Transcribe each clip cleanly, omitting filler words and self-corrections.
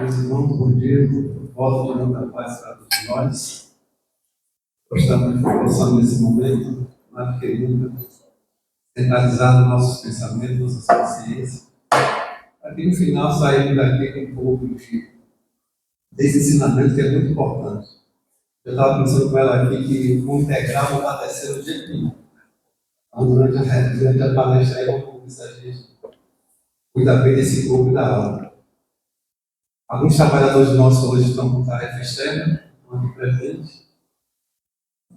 Meus irmãos, bom dia. Volto de muita paz para todos nós. Gostamos de passar nesse momento, mais que nunca, centralizar nossos pensamentos, nossa consciência, para que no final saímos daqui com um pouco desse ensinamento que é muito importante. Eu estava pensando com ela aqui que o integral não está descendo de jeito nenhum. Então, durante a palestra aí, vamos conversar a gente cuida bem desse corpo e da alma. Alguns trabalhadores nossos hoje estão com tarefa externa, estão aqui presentes.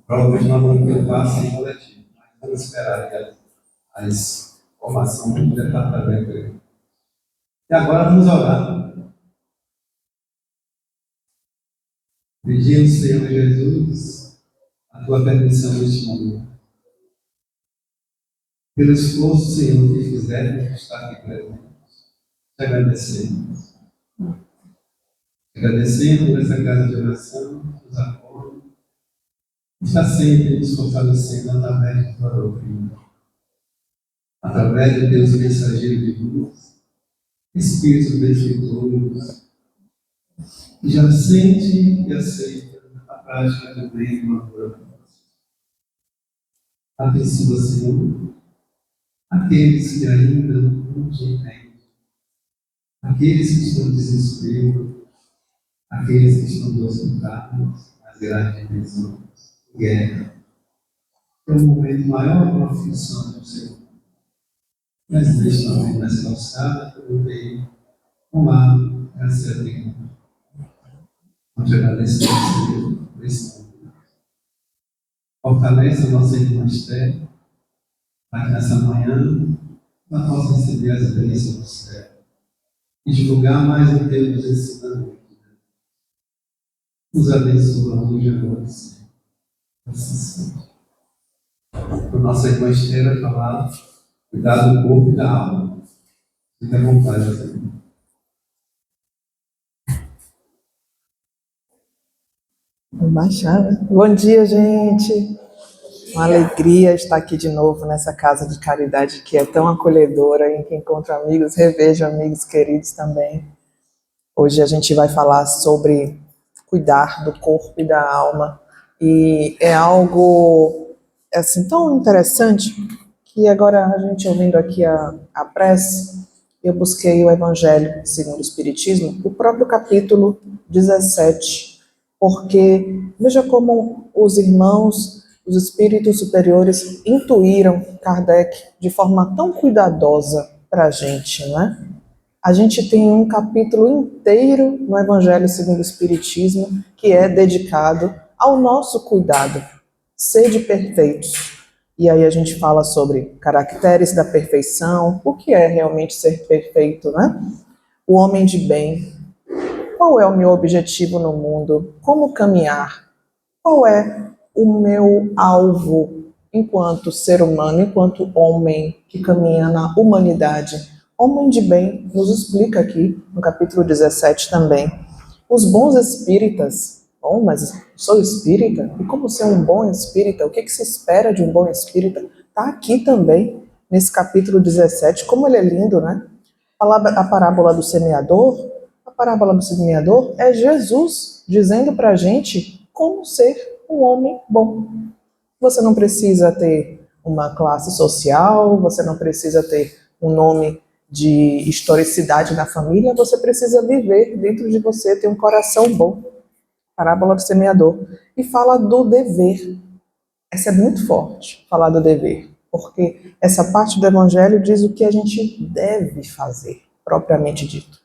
Provavelmente nós vamos preocupar sem coletivo, mas vamos esperar que as informações do departamento aí. E agora vamos orar. Pedindo, Senhor Jesus, a tua permissão neste momento. Pelo esforço, Senhor, que fizemos de estar aqui presente. Te agradecemos. Agradecendo por essa casa de oração, nos apoia. Está sempre nos fortalecendo através de tua doutrina. Através de Deus mensageiro de luz, Espíritos benfeitores, que já sente e aceita a prática do bem e do amor. Abençoa, Senhor, aqueles que ainda não te entendem, aqueles que estão em desespero, aqueles que estão hospitados, nas grandes prisões, guerra. É o momento maior de aflição do Senhor. Mas deixe também nas calçadas, pelo bem, com ar, graças a Deus. Nós agradecemos, Senhor, por esse momento. Fortalece a nossa irmã Esther, para que nessa manhã nós possa receber as bênçãos do céu e divulgar mais o teu nos ensinamentos. Nos abençoa hoje e agora, Senhor. Assim seja. A nossa irmã Esther vai falar, cuidar do corpo e da alma. Fique à vontade, Senhor. Vou baixar, né? Bom dia, gente. Uma alegria estar aqui de novo nessa casa de caridade que é tão acolhedora, em que encontro amigos, revejo amigos queridos também. Hoje a gente vai falar sobre cuidar do corpo e da alma. E é algo assim, tão interessante que agora a gente ouvindo aqui a prece, eu busquei o Evangelho segundo o Espiritismo, o próprio capítulo 17, porque veja como os irmãos, os espíritos superiores intuíram Kardec de forma tão cuidadosa para a gente, né? A gente tem um capítulo inteiro no Evangelho segundo o Espiritismo que é dedicado ao nosso cuidado, sede perfeitos. E aí a gente fala sobre caracteres da perfeição, o que é realmente ser perfeito, né? O homem de bem, qual é o meu objetivo no mundo? Como caminhar? Qual é o meu alvo enquanto ser humano, enquanto homem que caminha na humanidade? Homem de bem nos explica aqui no capítulo 17 também. Os bons espíritas, bom, mas sou espírita? E como ser um bom espírita? O que se espera de um bom espírita? Está aqui também, nesse capítulo 17, como ele é lindo, né? A parábola do semeador, a parábola do semeador é Jesus dizendo para a gente como ser um homem bom. Você não precisa ter uma classe social, você não precisa ter um nome de historicidade na família, você precisa viver dentro de você, ter um coração bom. Parábola do semeador. E fala do dever. Essa é muito forte, falar do dever, porque essa parte do Evangelho diz o que a gente deve fazer, propriamente dito.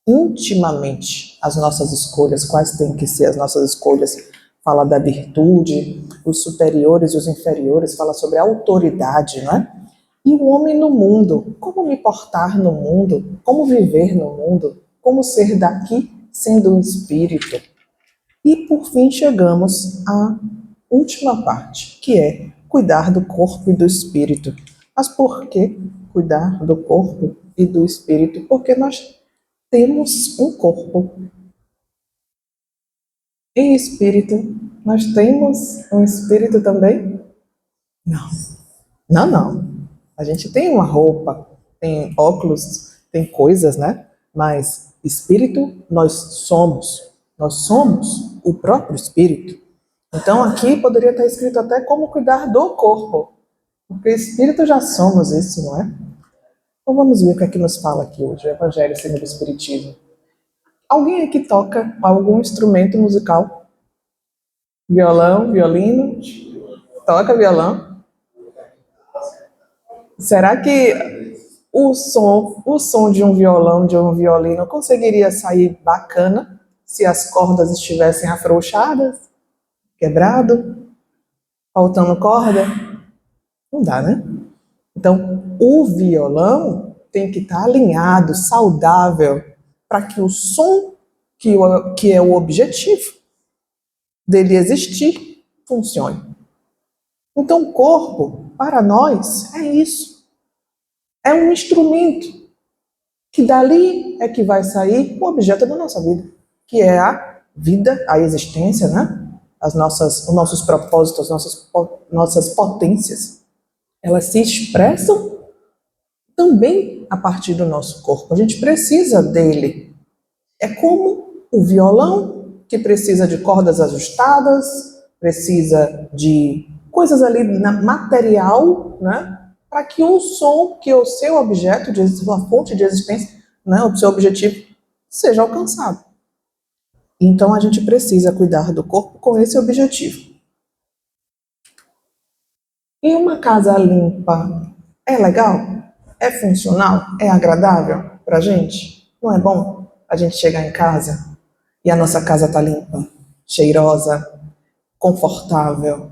Intimamente, as nossas escolhas, quais têm que ser as nossas escolhas. Fala da virtude, os superiores e os inferiores, fala sobre a autoridade, não é? E o homem no mundo, como me portar no mundo, como viver no mundo, como ser daqui sendo um espírito. E por fim chegamos à última parte, que é cuidar do corpo e do espírito. Mas por que cuidar do corpo e do espírito? Porque nós temos um corpo. Em espírito, nós temos um espírito também? Não. Não, não. A gente tem uma roupa, tem óculos, tem coisas, né? Mas espírito nós somos. Nós somos o próprio espírito. Então aqui poderia estar escrito até como cuidar do corpo. Porque espírito já somos isso, não é? Então vamos ver o que é que nos fala aqui hoje, o Evangelho segundo o Espiritismo. Alguém aqui toca algum instrumento musical? Violão, violino? Toca violão? Será que o som de um violão, de um violino, conseguiria sair bacana se as cordas estivessem afrouxadas, quebrado, faltando corda? Não dá, né? Então, o violão tem que estar alinhado, saudável, para que o som, que é o objetivo dele existir, funcione. Então, o corpo, para nós, é isso. É um instrumento que dali é que vai sair o objeto da nossa vida, que é a vida, a existência, né? Os nossos propósitos, nossas potências. Elas se expressam também a partir do nosso corpo. A gente precisa dele. É como o violão, que precisa de cordas ajustadas, precisa de coisas ali na material, né? Para que o som, que é o seu objeto, a fonte de existência, né? O seu objetivo, seja alcançado. Então a gente precisa cuidar do corpo com esse objetivo. E uma casa limpa é legal? É funcional? É agradável para a gente? Não é bom a gente chegar em casa e a nossa casa está limpa, cheirosa, confortável?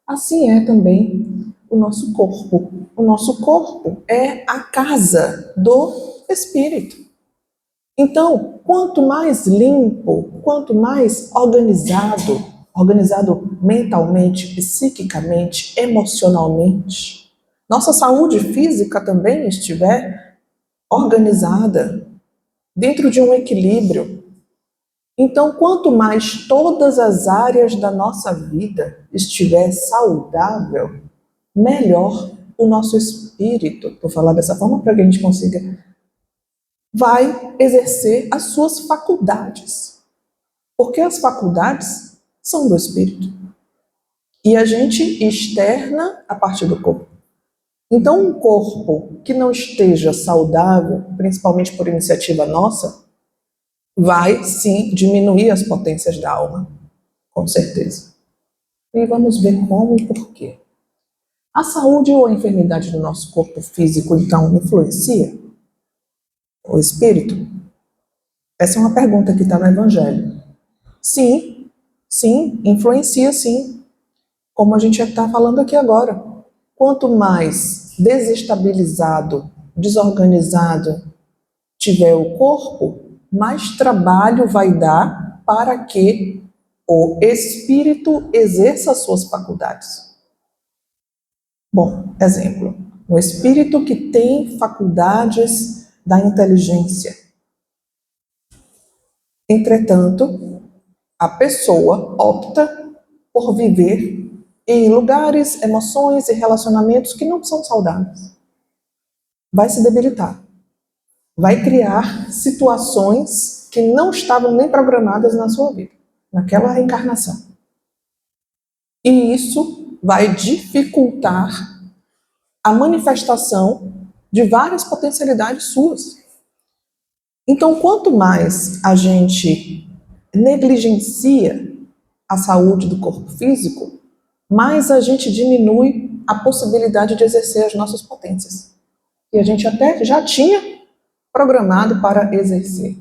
Assim é também o nosso corpo. O nosso corpo é a casa do espírito. Então, quanto mais limpo, quanto mais organizado mentalmente, psiquicamente, emocionalmente, nossa saúde física também estiver organizada, dentro de um equilíbrio. Então, quanto mais todas as áreas da nossa vida estiver saudável, melhor o nosso espírito, vou falar dessa forma para que a gente consiga, vai exercer as suas faculdades. Porque as faculdades são do espírito. E a gente externa a partir do corpo. Então, um corpo que não esteja saudável, principalmente por iniciativa nossa, vai sim diminuir as potências da alma, com certeza. E vamos ver como e por quê. A saúde ou a enfermidade do nosso corpo físico, então, influencia o espírito? Essa é uma pergunta que está no Evangelho. Sim, influencia sim. Como a gente está falando aqui agora. Quanto mais desestabilizado, desorganizado tiver o corpo, mais trabalho vai dar para que o espírito exerça as suas faculdades. Bom, exemplo, um espírito que tem faculdades da inteligência. Entretanto, a pessoa opta por viver em lugares, emoções e relacionamentos que não são saudáveis. Vai se debilitar. Vai criar situações que não estavam nem programadas na sua vida, naquela reencarnação. E isso vai dificultar a manifestação de várias potencialidades suas. Então, quanto mais a gente negligencia a saúde do corpo físico, mais a gente diminui a possibilidade de exercer as nossas potências. E a gente até já tinha programado para exercer.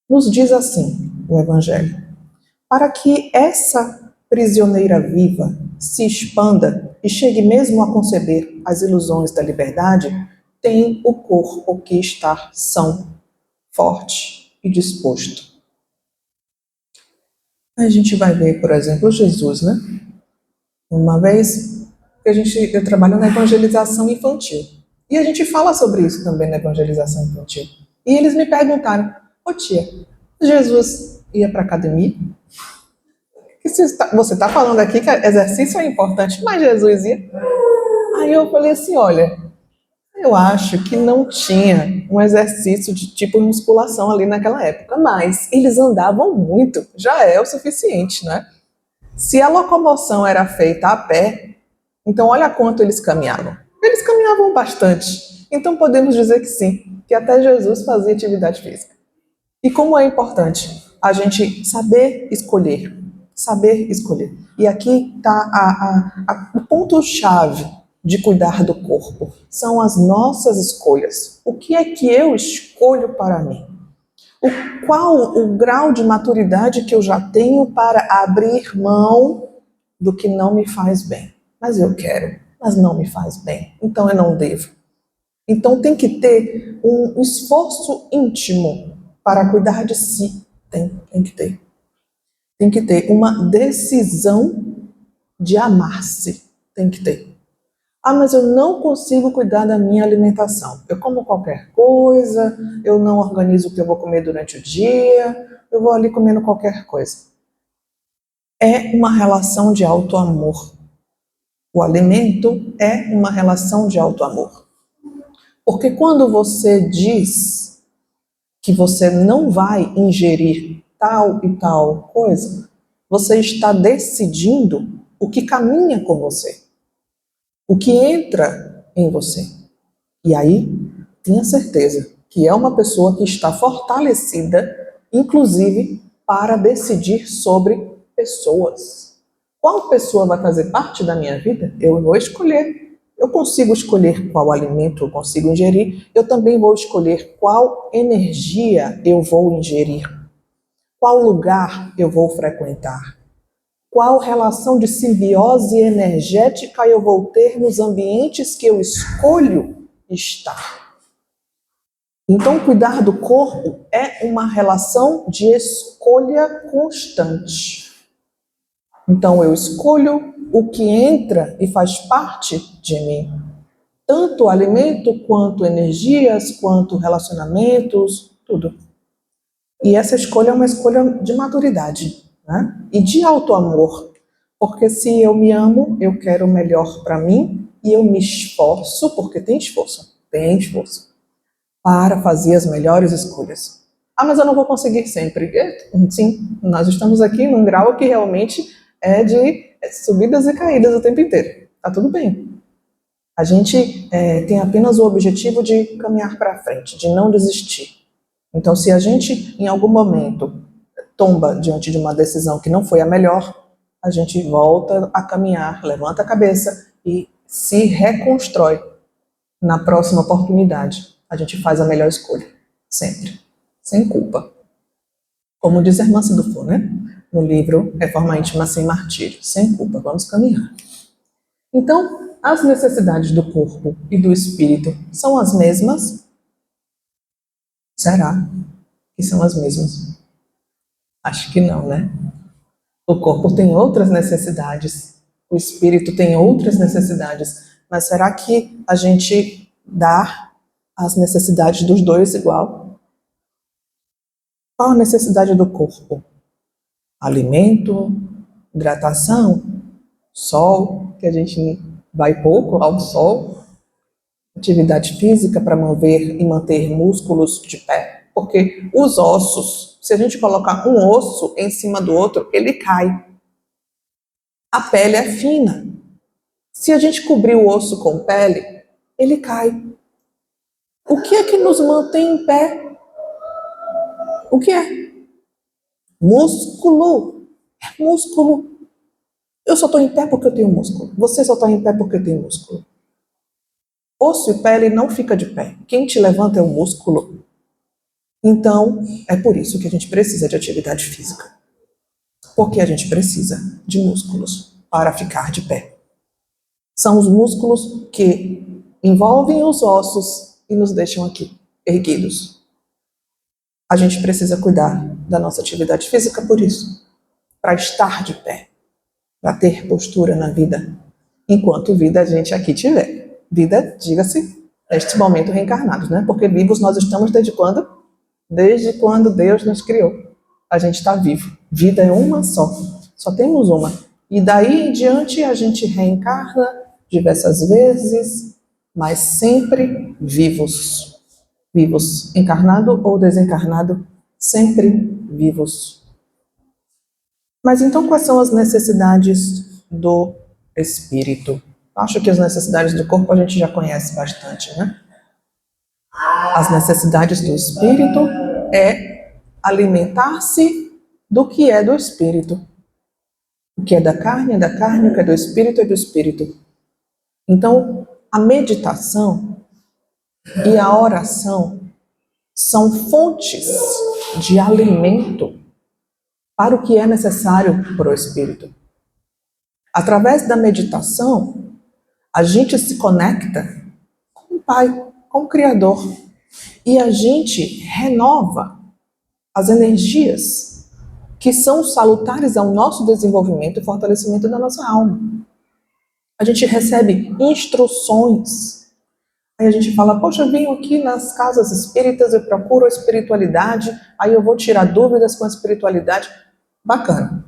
Nos diz assim o Evangelho: para que essa prisioneira viva se expanda e chegue mesmo a conceber as ilusões da liberdade, tem o corpo que está são, forte e disposto. A gente vai ver, por exemplo, Jesus, né? Uma vez porque eu trabalho na evangelização infantil. E a gente fala sobre isso também na evangelização infantil. E eles me perguntaram, ô tia, Jesus ia para academia? Você está falando aqui que exercício é importante, mas Jesus ia? Aí eu falei assim, olha, eu acho que não tinha um exercício de tipo musculação ali naquela época, mas eles andavam muito, já é o suficiente, né? Se a locomoção era feita a pé, então olha quanto eles caminhavam. Eles caminhavam bastante. Então podemos dizer que sim, que até Jesus fazia atividade física. E como é importante a gente saber escolher. Saber escolher. E aqui está o ponto-chave de cuidar do corpo. São as nossas escolhas. O que é que eu escolho para mim? Qual o grau de maturidade que eu já tenho para abrir mão do que não me faz bem? Mas eu quero, mas não me faz bem. Então eu não devo. Então tem que ter um esforço íntimo para cuidar de si. Tem que ter. Tem que ter uma decisão de amar-se. Tem que ter. Ah, mas eu não consigo cuidar da minha alimentação. Eu como qualquer coisa, eu não organizo o que eu vou comer durante o dia, eu vou ali comendo qualquer coisa. É uma relação de auto-amor. O alimento é uma relação de auto-amor. Porque quando você diz que você não vai ingerir tal e tal coisa, você está decidindo o que caminha com você, o que entra em você. E aí, tenha certeza que é uma pessoa que está fortalecida, inclusive, para decidir sobre pessoas. Qual pessoa vai fazer parte da minha vida? Eu vou escolher. Eu consigo escolher qual alimento eu consigo ingerir, eu também vou escolher qual energia eu vou ingerir, qual lugar eu vou frequentar, qual relação de simbiose energética eu vou ter nos ambientes que eu escolho estar. Então, cuidar do corpo é uma relação de escolha constante. Então, eu escolho o que entra e faz parte de mim. Tanto alimento, quanto energias, quanto relacionamentos, tudo. E essa escolha é uma escolha de maturidade, né? E de auto-amor. Porque se eu me amo, eu quero o melhor para mim e eu me esforço, porque tem esforço, para fazer as melhores escolhas. Ah, mas eu não vou conseguir sempre. Sim, nós estamos aqui num grau que realmente é de subidas e caídas o tempo inteiro. Tá tudo bem. A gente tem apenas o objetivo de caminhar para frente, de não desistir. Então, se a gente, em algum momento, tomba diante de uma decisão que não foi a melhor, a gente volta a caminhar, levanta a cabeça e se reconstrói na próxima oportunidade. A gente faz a melhor escolha, sempre, sem culpa. Como diz a irmã Sidufo, né? No livro Reforma Íntima Sem Martírio, sem culpa, vamos caminhar. Então, as necessidades do corpo e do espírito são as mesmas? Será que são as mesmas? Acho que não, né? O corpo tem outras necessidades, o espírito tem outras necessidades, mas será que a gente dá as necessidades dos dois igual? Qual a necessidade do corpo? Alimento, hidratação, sol, que a gente vai pouco ao sol, atividade física para mover e manter músculos de pé, porque os ossos, se a gente colocar um osso em cima do outro, ele cai. A pele é fina. Se a gente cobrir o osso com pele, ele cai. O que é que nos mantém em pé? O que é? Músculo. É músculo. Eu só estou em pé porque eu tenho músculo. Você só está em pé porque tem músculo. Osso e pele não fica de pé. Quem te levanta é o músculo. Então, é por isso que a gente precisa de atividade física. Porque a gente precisa de músculos para ficar de pé. São os músculos que envolvem os ossos e nos deixam aqui, erguidos. A gente precisa cuidar da nossa atividade física por isso. Para estar de pé. Para ter postura na vida. enquanto vida a gente aqui tiver. Vida, diga-se, neste momento reencarnados, né? Porque vivos nós estamos desde quando? Desde quando Deus nos criou. A gente está vivo. Vida é uma só temos uma. E daí em diante a gente reencarna diversas vezes, mas sempre vivos. Vivos, encarnado ou desencarnado, sempre vivos. Mas então quais são as necessidades do espírito? Acho que as necessidades do corpo a gente já conhece bastante, né? As necessidades do espírito é alimentar-se do que é do espírito. O que é da carne é da carne, o que é do espírito é do espírito. Então, a meditação e a oração são fontes de alimento para o que é necessário para o espírito. Através da meditação, a gente se conecta com o Pai, com o Criador, e a gente renova as energias que são salutares ao nosso desenvolvimento e fortalecimento da nossa alma. A gente recebe instruções. Aí a gente fala, poxa, eu venho aqui nas casas espíritas, eu procuro a espiritualidade, aí eu vou tirar dúvidas com a espiritualidade. Bacana.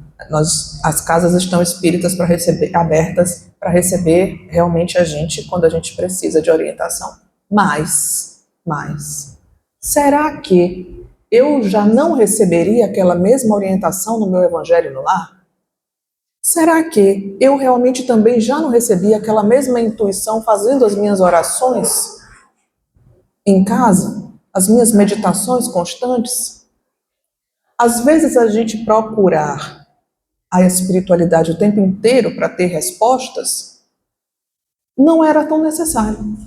As casas estão espíritas para receber, abertas para receber realmente a gente quando a gente precisa de orientação. Mas, será que eu já não receberia aquela mesma orientação no meu evangelho no lar? Será que eu realmente também já não recebi aquela mesma intuição fazendo as minhas orações em casa? As minhas meditações constantes? Às vezes a gente procurar a espiritualidade o tempo inteiro para ter respostas não era tão necessário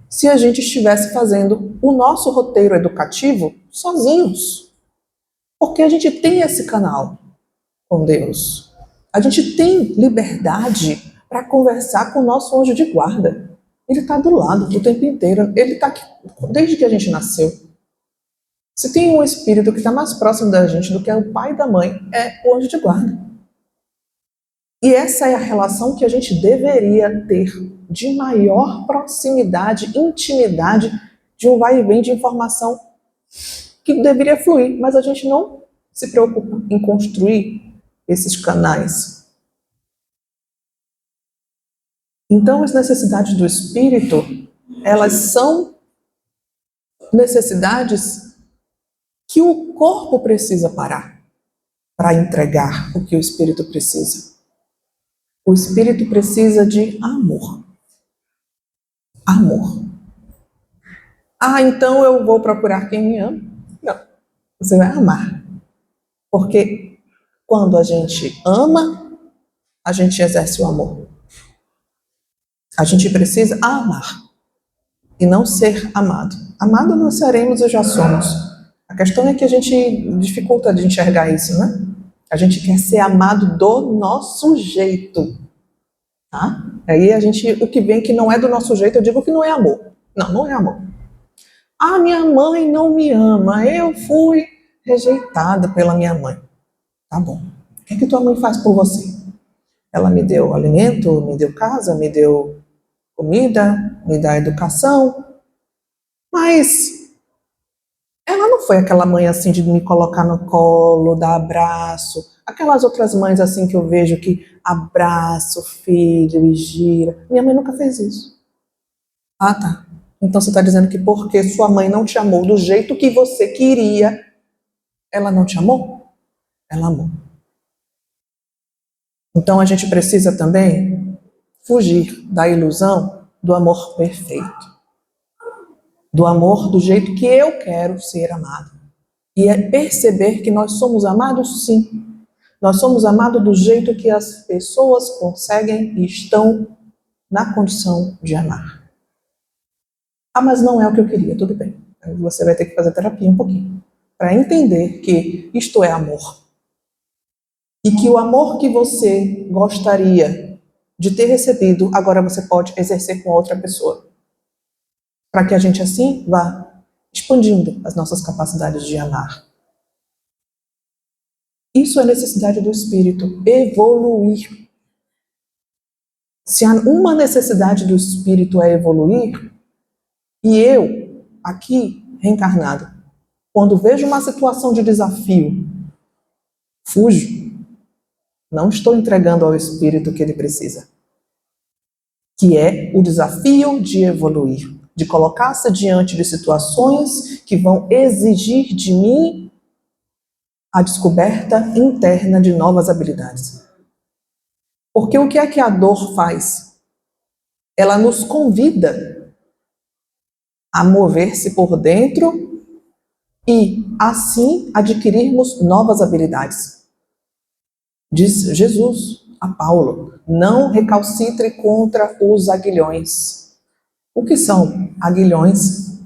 se a gente estivesse fazendo o nosso roteiro educativo sozinhos. Porque a gente tem esse canal com Deus. A gente tem liberdade para conversar com o nosso anjo de guarda. Ele está do lado o tempo inteiro. Ele está aqui desde que a gente nasceu. Se tem um espírito que está mais próximo da gente do que o pai e da mãe, é o anjo de guarda. E essa é a relação que a gente deveria ter de maior proximidade, intimidade, de um vai e vem de informação que deveria fluir, mas a gente não se preocupa em construir esses canais. Então, as necessidades do espírito, elas são necessidades que o corpo precisa parar para entregar o que o espírito precisa. O espírito precisa de amor. Amor. Ah, então eu vou procurar quem me ama? Não. Você vai amar. Porque quando a gente ama, a gente exerce o amor. A gente precisa amar e não ser amado. Amado nós seremos e já somos. A questão é que a gente dificulta de enxergar isso, né? A gente quer ser amado do nosso jeito, tá? Aí o que vem que não é do nosso jeito, eu digo que não é amor. Não, não é amor. Ah, minha mãe não me ama, eu fui rejeitada pela minha mãe. Tá bom. O que tua mãe faz por você? Ela me deu alimento, me deu casa, me deu comida, me dá educação, mas ela não foi aquela mãe assim de me colocar no colo, dar abraço, aquelas outras mães assim que eu vejo que abraça o filho e gira. Minha mãe nunca fez isso. Ah, tá. Então você está dizendo que porque sua mãe não te amou do jeito que você queria, ela não te amou? Ela amou. Então a gente precisa também fugir da ilusão do amor perfeito. Do amor do jeito que eu quero ser amado. E é perceber que nós somos amados, sim. Nós somos amados do jeito que as pessoas conseguem e estão na condição de amar. Ah, mas não é o que eu queria, tudo bem. Aí você vai ter que fazer terapia um pouquinho, para entender que isto é amor. E que o amor que você gostaria de ter recebido, agora você pode exercer com outra pessoa. Para que a gente assim vá expandindo as nossas capacidades de amar. Isso é necessidade do espírito, evoluir. Se há uma necessidade do espírito é evoluir, e eu, aqui, reencarnado, quando vejo uma situação de desafio, fujo, não estou entregando ao espírito o que ele precisa, que é o desafio de evoluir, de colocar-se diante de situações que vão exigir de mim a descoberta interna de novas habilidades. Porque o que é que a dor faz? Ela nos convida a mover-se por dentro e, assim, adquirirmos novas habilidades. Diz Jesus a Paulo: não recalcitre contra os aguilhões. O que são aguilhões?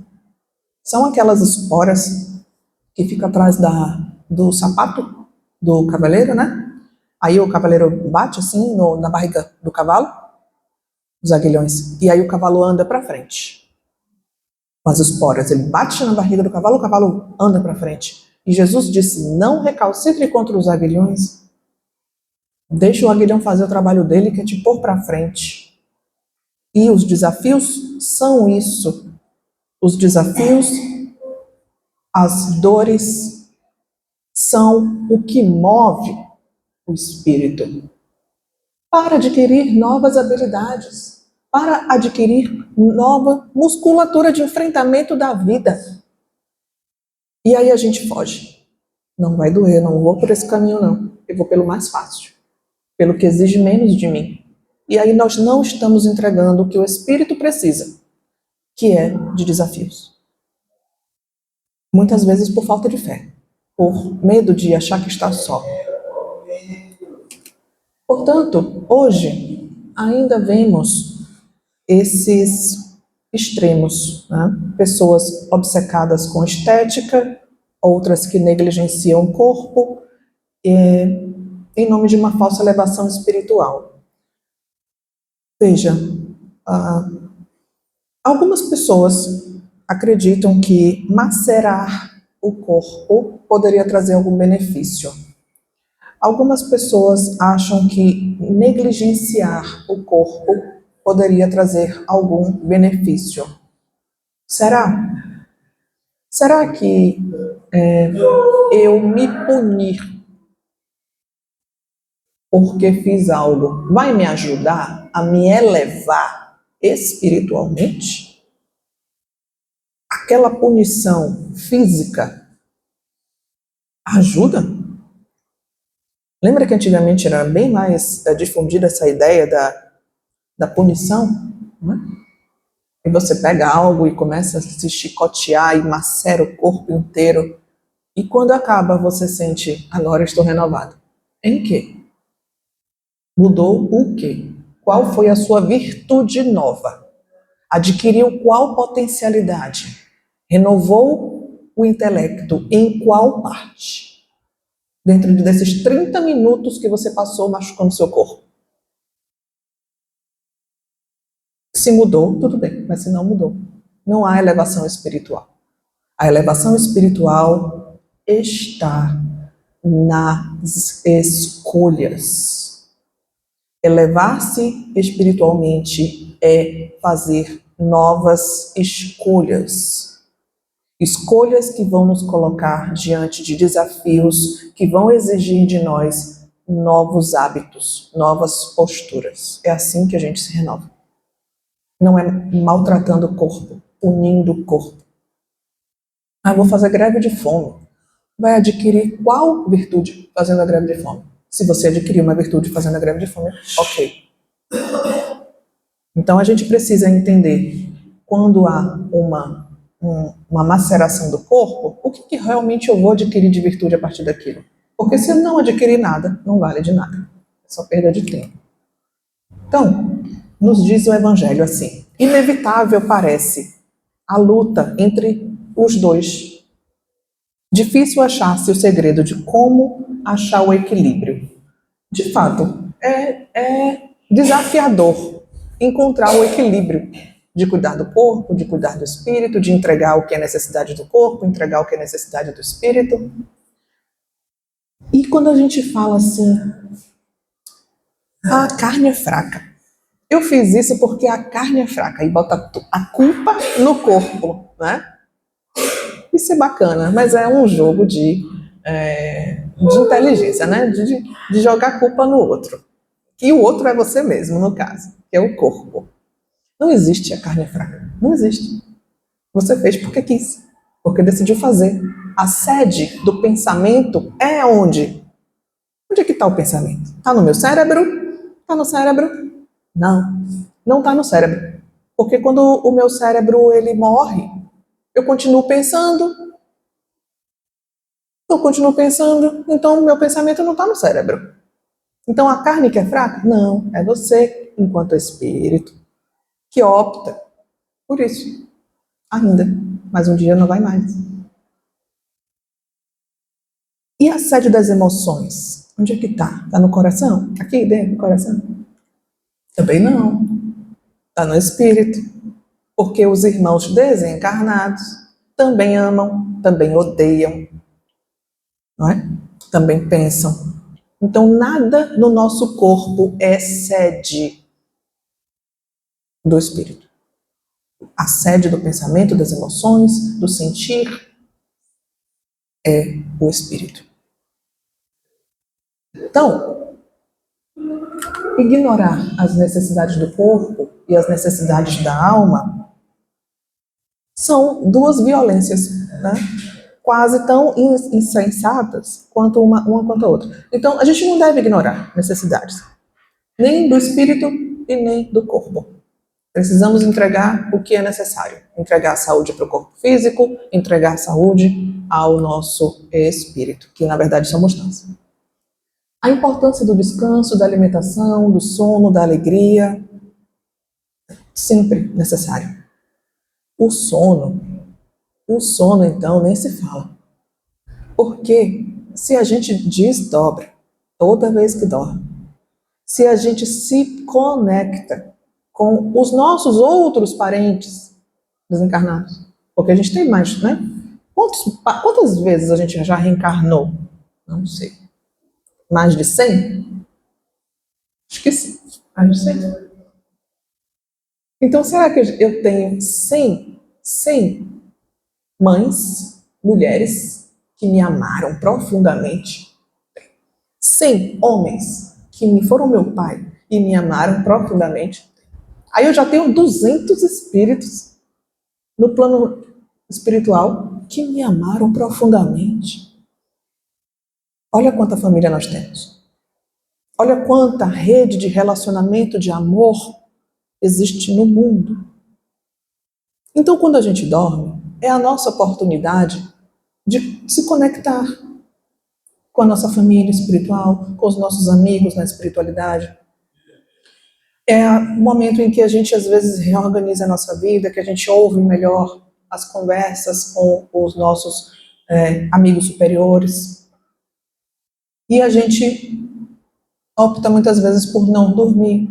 São aquelas esporas que ficam atrás do sapato do cavaleiro, né? Aí o cavaleiro bate assim na barriga do cavalo, os aguilhões, e aí o cavalo anda para frente. Com as esporas, ele bate na barriga do cavalo, o cavalo anda para frente. E Jesus disse: não recalcitre contra os aguilhões. Deixa o aguilhão fazer o trabalho dele, que é te pôr para frente. E os desafios são isso. Os desafios, as dores, são o que move o espírito para adquirir novas habilidades, para adquirir nova musculatura de enfrentamento da vida. E aí a gente foge. Não vai doer, não vou por esse caminho não. Eu vou pelo mais fácil, pelo que exige menos de mim. E aí nós não estamos entregando o que o espírito precisa, que é de desafios. Muitas vezes por falta de fé, por medo de achar que está só. Portanto, hoje ainda vemos esses extremos, né? Pessoas obcecadas com estética, outras que negligenciam o corpo, em nome de uma falsa elevação espiritual. Veja, algumas pessoas acreditam que macerar o corpo poderia trazer algum benefício. Algumas pessoas acham que negligenciar o corpo poderia trazer algum benefício. Será? Será que eu me punir porque fiz algo vai me ajudar a me elevar espiritualmente? Aquela punição física ajuda? Lembra que antigamente era bem mais difundida essa ideia da punição? Né? E você pega algo e começa a se chicotear e macera o corpo inteiro. E quando acaba, você sente: agora estou renovado. Em quê? Mudou o quê? Qual foi a sua virtude nova? Adquiriu qual potencialidade? Renovou o intelecto em qual parte? Dentro desses 30 minutos que você passou machucando seu corpo. Se mudou, tudo bem, mas se não mudou, não há elevação espiritual. A elevação espiritual está nas escolhas. Elevar-se espiritualmente é fazer novas escolhas. Escolhas que vão nos colocar diante de desafios que vão exigir de nós novos hábitos, novas posturas. É assim que a gente se renova. Não é maltratando o corpo, punindo o corpo. Vou fazer greve de fome. Vai adquirir qual virtude fazendo a greve de fome? Se você adquirir uma virtude fazendo a greve de fome, ok. Então a gente precisa entender quando há uma maceração do corpo, o que realmente eu vou adquirir de virtude a partir daquilo. Porque se eu não adquirir nada, não vale de nada. É só perda de tempo. Então, nos diz o Evangelho assim: inevitável parece a luta entre os dois. Difícil achar-se o segredo de como achar o equilíbrio. De fato, é desafiador encontrar o equilíbrio de cuidar do corpo, de cuidar do espírito, de entregar o que é necessidade do corpo, entregar o que é necessidade do espírito. E quando a gente fala assim, a carne é fraca, Eu fiz isso porque a carne é fraca e bota a culpa no corpo, né? Isso é bacana, mas é um jogo de inteligência, né? De jogar a culpa no outro. E o outro é você mesmo, no caso, que é o corpo. Não existe a carne fraca. Não existe. Você fez porque quis, porque decidiu fazer. A sede do pensamento é onde? Onde é que está o pensamento? Está no meu cérebro? Está no cérebro? Não, não está no cérebro. Porque quando o meu cérebro ele morre, eu continuo pensando, então o meu pensamento não está no cérebro. Então a carne que é fraca? Não, é você, enquanto espírito, que opta por isso. Ainda. Mas um dia não vai mais. E a sede das emoções? Onde é que está? Está no coração? Aqui dentro do coração? Também não. Está no espírito. Porque os irmãos desencarnados também amam, também odeiam, não é? Também pensam. Então nada no nosso corpo é sede do espírito. A sede do pensamento, das emoções, do sentir é o espírito. Então, ignorar as necessidades do corpo e as necessidades da alma são duas violências, né? Quase tão insensatas quanto uma quanto a outra. Então, a gente não deve ignorar necessidades, nem do espírito e nem do corpo. Precisamos entregar o que é necessário. Entregar a saúde para o corpo físico, entregar a saúde ao nosso espírito, que na verdade somos nós. A importância do descanso, da alimentação, do sono, da alegria, sempre necessário. O sono então nem se fala. Porque se a gente desdobra toda vez que dorme, se a gente se conecta com os nossos outros parentes desencarnados, porque a gente tem mais, né? Quantas vezes a gente já reencarnou? Não sei. Mais de 100? Acho que sim. Mais de 100. Então, será que eu tenho 100 mães, mulheres, que me amaram profundamente? 100 homens que foram meu pai e me amaram profundamente? Aí eu já tenho 200 espíritos no plano espiritual que me amaram profundamente. Olha quanta família nós temos. Olha quanta rede de relacionamento, de amor existe no mundo. Então, quando a gente dorme, é a nossa oportunidade de se conectar com a nossa família espiritual, com os nossos amigos na espiritualidade. É o momento em que a gente, às vezes, reorganiza a nossa vida, que a gente ouve melhor as conversas com os nossos amigos superiores. E a gente opta muitas vezes por não dormir,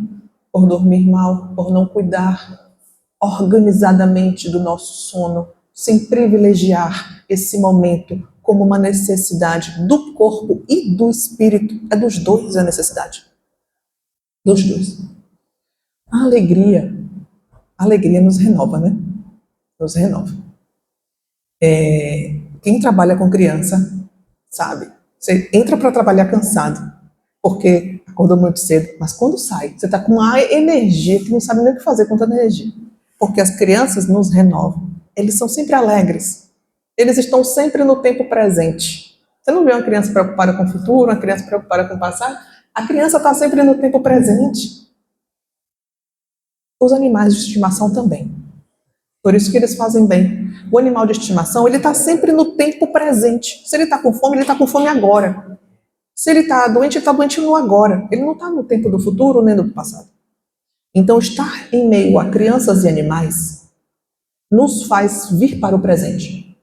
por dormir mal, por não cuidar organizadamente do nosso sono, sem privilegiar esse momento como uma necessidade do corpo e do espírito. É dos dois a necessidade. Dos dois. A alegria nos renova, né? Nos renova. Quem trabalha com criança sabe. Você entra para trabalhar cansado, porque acordou muito cedo, mas quando sai, você está com uma energia que não sabe nem o que fazer com tanta energia. Porque as crianças nos renovam. Eles são sempre alegres. Eles estão sempre no tempo presente. Você não vê uma criança preocupada com o futuro, uma criança preocupada com o passado? A criança está sempre no tempo presente. Os animais de estimação também. Por isso que eles fazem bem. O animal de estimação, ele está sempre no tempo presente. Se ele está com fome, ele está com fome agora. Se ele está doente, ele está doente no agora. Ele não está no tempo do futuro nem do passado. Então, estar em meio a crianças e animais nos faz vir para o presente.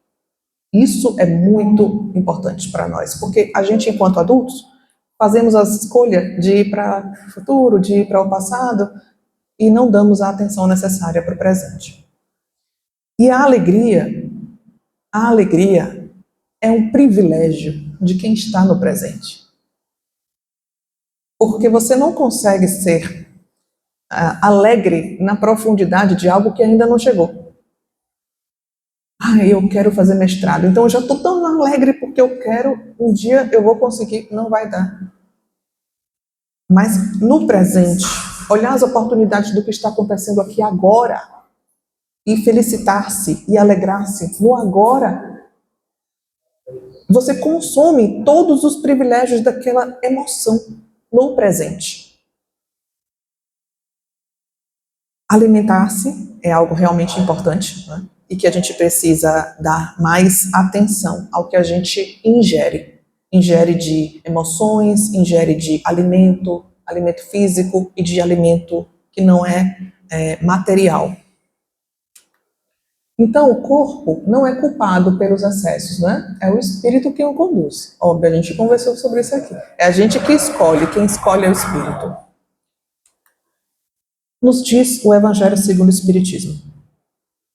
Isso é muito importante para nós, porque a gente, enquanto adultos, fazemos a escolha de ir para o futuro, de ir para o passado, e não damos a atenção necessária para o presente. E a alegria é um privilégio de quem está no presente. Porque você não consegue ser alegre na profundidade de algo que ainda não chegou. Eu quero fazer mestrado, então eu já estou tão alegre porque eu quero, um dia eu vou conseguir, não vai dar. Mas no presente, olhar as oportunidades do que está acontecendo aqui agora e felicitar-se e alegrar-se no agora, você consome todos os privilégios daquela emoção no presente. Alimentar-se é algo realmente importante, né? E que a gente precisa dar mais atenção ao que a gente ingere. Ingere de emoções, ingere de alimento, alimento físico e de alimento que não é material. Então, o corpo não é culpado pelos excessos, né? É o espírito que o conduz. Óbvio, a gente conversou sobre isso aqui. É a gente que escolhe, quem escolhe é o espírito. Nos diz o Evangelho segundo o Espiritismo.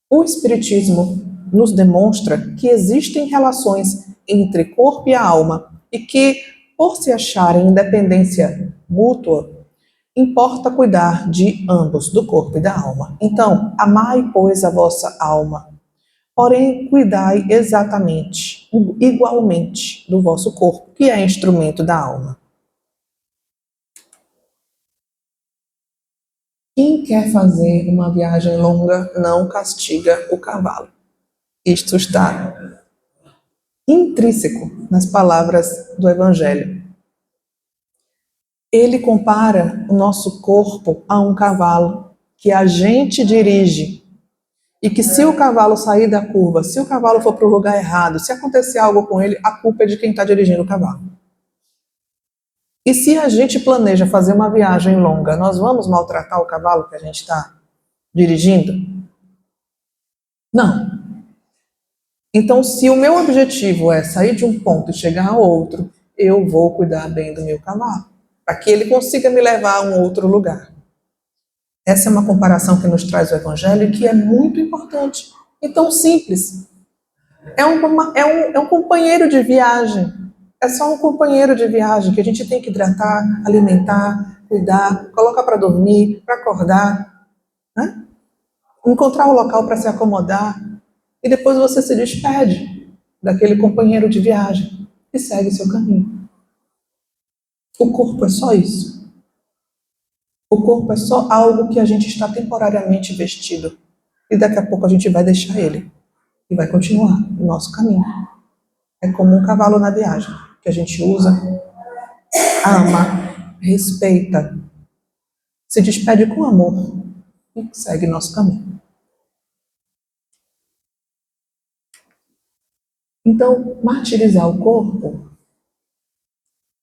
O Espiritismo nos demonstra que existem relações entre corpo e a alma e que, por se acharem independência mútua, importa cuidar de ambos, do corpo e da alma. Então, amai, pois, a vossa alma, porém, cuidai exatamente, igualmente, do vosso corpo, que é instrumento da alma. Quem quer fazer uma viagem longa não castiga o cavalo. Isto está intrínseco nas palavras do Evangelho. Ele compara o nosso corpo a um cavalo que a gente dirige e que se o cavalo sair da curva, se o cavalo for para o lugar errado, se acontecer algo com ele, a culpa é de quem está dirigindo o cavalo. E se a gente planeja fazer uma viagem longa, nós vamos maltratar o cavalo que a gente está dirigindo? Não. Então, se o meu objetivo é sair de um ponto e chegar a outro, eu vou cuidar bem do meu cavalo, para que ele consiga me levar a um outro lugar. Essa é uma comparação que nos traz o Evangelho e que é muito importante. Então, simples. É um companheiro de viagem. É só um companheiro de viagem que a gente tem que hidratar, alimentar, cuidar, colocar para dormir, para acordar, né? Encontrar um local para se acomodar. E depois você se despede daquele companheiro de viagem e segue seu caminho. O corpo é só isso. O corpo é só algo que a gente está temporariamente vestido. E daqui a pouco a gente vai deixar ele. E vai continuar o nosso caminho. É como um cavalo na viagem, que a gente usa, ama, respeita, se despede com amor e segue nosso caminho. Então, martirizar o corpo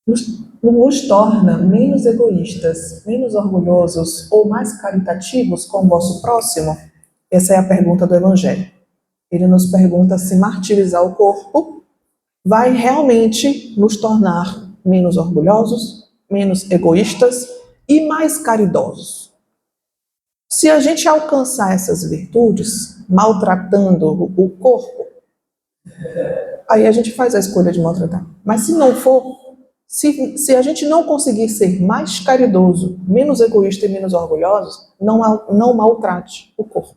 nos torna menos egoístas, menos orgulhosos ou mais caritativos com o nosso próximo? Essa é a pergunta do Evangelho. Ele nos pergunta se martirizar o corpo vai realmente nos tornar menos orgulhosos, menos egoístas e mais caridosos. Se a gente alcançar essas virtudes, maltratando o corpo, aí a gente faz a escolha de maltratar. Mas se não for, se a gente não conseguir ser mais caridoso, menos egoísta e menos orgulhoso, não maltrate o corpo,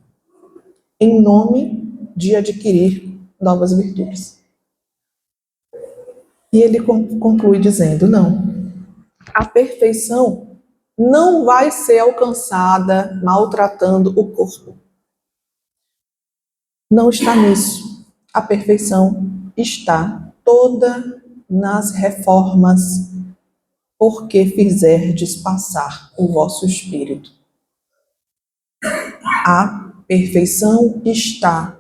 em nome de adquirir novas virtudes. E ele conclui dizendo, não, a perfeição não vai ser alcançada maltratando o corpo. Não está nisso. A perfeição está toda nas reformas, porque fizerdes passar o vosso espírito. A perfeição está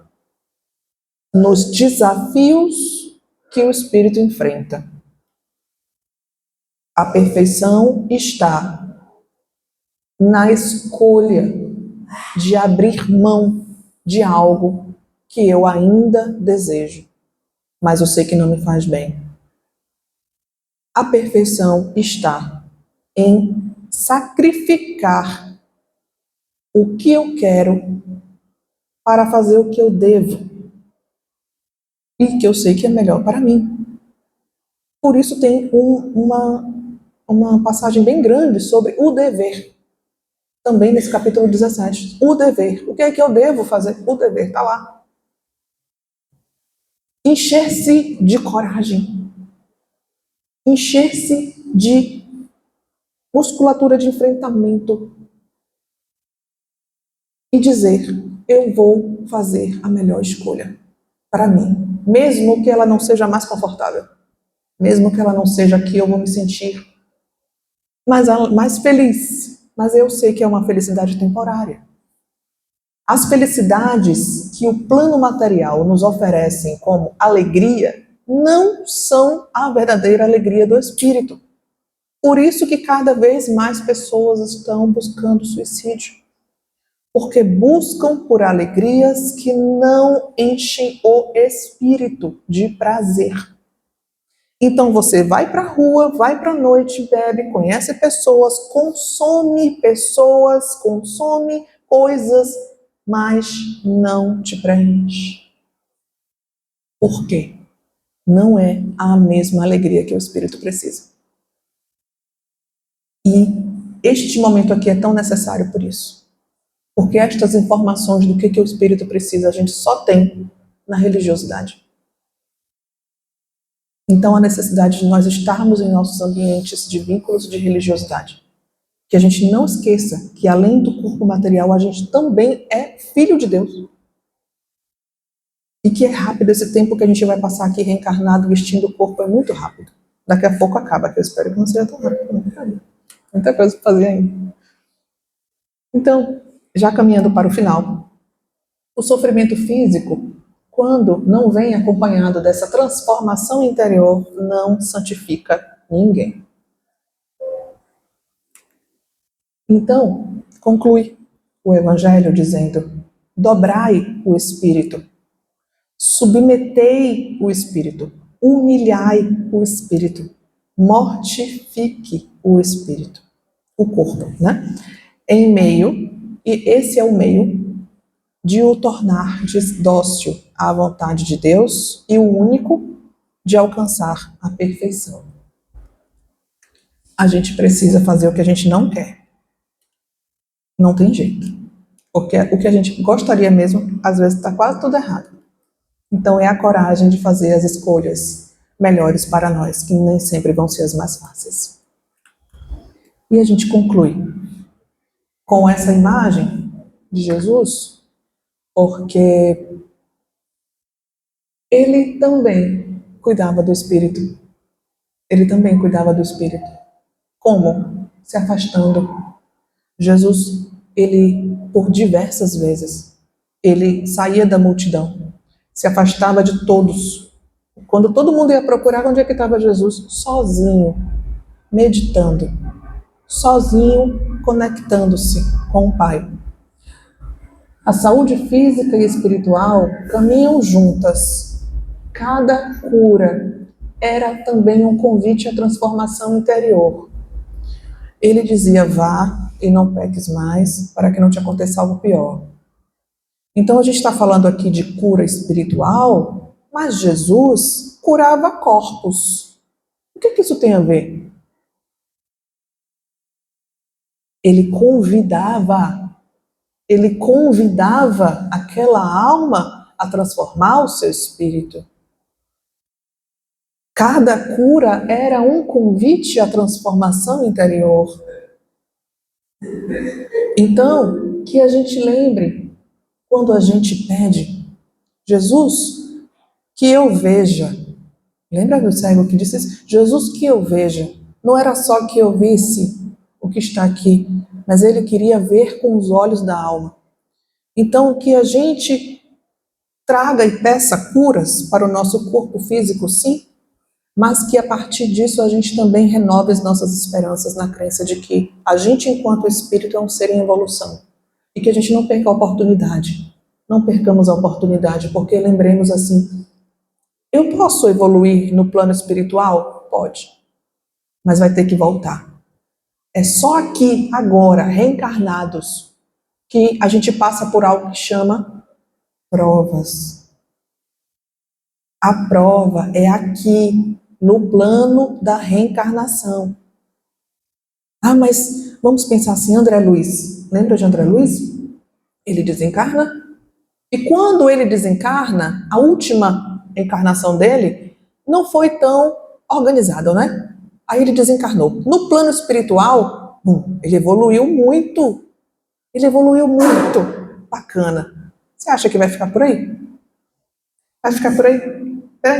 nos desafios que o espírito enfrenta. A perfeição está na escolha de abrir mão de algo que eu ainda desejo, mas eu sei que não me faz bem. A perfeição está em sacrificar o que eu quero para fazer o que eu devo e que eu sei que é melhor para mim. Por isso tem uma passagem bem grande sobre o dever. também nesse capítulo 17. O dever. O que é que eu devo fazer? O dever está lá. Encher-se de coragem. Encher-se de musculatura de enfrentamento. E dizer, eu vou fazer a melhor escolha para mim. Mesmo que ela não seja mais confortável. Mesmo que ela não seja a que eu vou me sentir mais feliz. Mas eu sei que é uma felicidade temporária. As felicidades que o plano material nos oferecem como alegria não são a verdadeira alegria do espírito. Por isso que cada vez mais pessoas estão buscando suicídio. Porque buscam por alegrias que não enchem o espírito de prazer. Então você vai para a rua, vai para a noite, bebe, conhece pessoas, consome coisas, mas não te preenche. Por quê? Não é a mesma alegria que o espírito precisa. E este momento aqui é tão necessário por isso. Porque estas informações do que o espírito precisa a gente só tem na religiosidade. Então a necessidade de nós estarmos em nossos ambientes de vínculos de religiosidade. Que a gente não esqueça que além do corpo material a gente também é filho de Deus. E que é rápido esse tempo que a gente vai passar aqui reencarnado vestindo o corpo, é muito rápido. Daqui a pouco acaba, que eu espero que não seja tão rápido. Muita coisa para fazer ainda. Então, já caminhando para o final, o sofrimento físico, quando não vem acompanhado dessa transformação interior, não santifica ninguém. Então, conclui o Evangelho dizendo, dobrai o espírito, submetei o espírito, humilhai o espírito, mortifique o espírito, o corpo, né? Em meio, e esse é o meio de o tornar dócil à vontade de Deus e o único de alcançar a perfeição. A gente precisa fazer o que a gente não quer. Não tem jeito. Porque o que a gente gostaria mesmo, às vezes está quase tudo errado. Então é a coragem de fazer as escolhas melhores para nós, que nem sempre vão ser as mais fáceis. E a gente conclui com essa imagem de Jesus, porque ele também cuidava do espírito. Ele também cuidava do espírito. Como? Se afastando. Jesus, ele, por diversas vezes, ele saía da multidão, se afastava de todos. Quando todo mundo ia procurar, onde é que estava Jesus? Sozinho, meditando. Sozinho, conectando-se com o Pai. A saúde física e espiritual caminham juntas. Cada cura era também um convite à transformação interior. Ele dizia, vá e não peques mais, para que não te aconteça algo pior. Então a gente está falando aqui de cura espiritual, mas Jesus curava corpos. O que isso tem a ver? Ele convidava aquela alma a transformar o seu espírito. Cada cura era um convite à transformação interior. Então, que a gente lembre, quando a gente pede, Jesus, que eu veja. Lembra do cego que disse isso? Jesus, que eu veja. Não era só que eu visse o que está aqui, mas ele queria ver com os olhos da alma. Então, que a gente traga e peça curas para o nosso corpo físico, sim, mas que a partir disso a gente também renove as nossas esperanças na crença de que a gente, enquanto espírito, é um ser em evolução. E que a gente não perca a oportunidade. Não percamos a oportunidade, porque lembremos assim, eu posso evoluir no plano espiritual? Pode. Mas vai ter que voltar. É só aqui, agora, reencarnados, que a gente passa por algo que chama provas. A prova é aqui, no plano da reencarnação. Ah, mas vamos pensar assim, André Luiz, Lembra de André Luiz? Ele desencarna. E quando ele desencarna, a última encarnação dele não foi tão organizada, né? Aí ele desencarnou. No plano espiritual, ele evoluiu muito. Ele evoluiu muito. Bacana. Você acha que vai ficar por aí? Vai ficar por aí?